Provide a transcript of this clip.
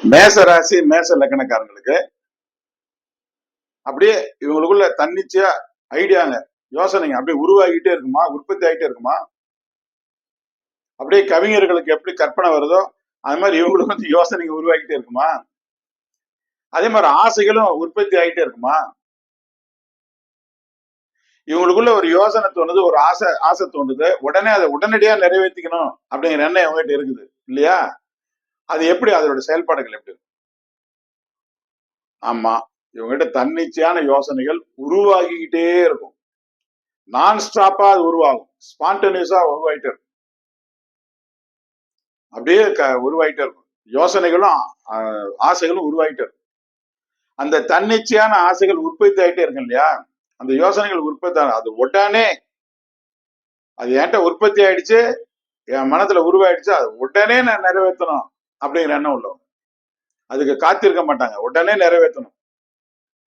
மேச ராசி மேச லக்னக்காரங்களுக்கு அப்படியே இவங்களுக்குள்ள தன்னிச்சையா ஐடியாங்க, யோசனைங்க அப்படியே உருவாகிட்டே இருக்குமா, உற்பத்தி ஆகிட்டே இருக்குமா. அப்படியே கவிஞர்களுக்கு எப்படி கற்பனை வருதோ அது மாதிரி இவங்களுக்கு வந்து யோசனைங்க உருவாகிட்டே இருக்குமா. அதே மாதிரி ஆசைகளும் உற்பத்தி ஆகிட்டே இருக்குமா. இவங்களுக்குள்ள ஒரு யோசனை தோணுது, ஒரு ஆசை ஆசை தோணுது, உடனே அதை உடனடியா நிறைவேற்றிக்கணும் அப்படிங்கிற எண்ணம் இவங்ககிட்ட இருக்குது இல்லையா. அது எப்படி, அதோட செயல்பாடுகள் எப்படி? ஆமா, இவங்ககிட்ட தன்னிச்சையான யோசனைகள் உருவாகிக்கிட்டே இருக்கும். நான் ஸ்டாப்பா அது உருவாகும், ஸ்பான்டேனியஸா உருவாயிட்டே இருக்கும். அப்படியே உருவாயிட்டே இருக்கும். யோசனைகளும் ஆசைகளும் உருவாயிட்டே இருக்கும். அந்த தன்னிச்சையான ஆசைகள் உற்பத்தி ஆகிட்டே இருக்கும் இல்லையா. அந்த யோசனைகள் உற்பத்தி அது உடனே அது என்கிட்ட உற்பத்தி ஆயிடுச்சு, என் மனத்துல உருவாயிடுச்சு, அது உடனே நான் நிறைவேற்றணும் அப்படிங்கிற எண்ணம் உள்ளவங்க. அதுக்கு காத்திருக்க மாட்டாங்க, உடனே நிறைவேற்றணும்.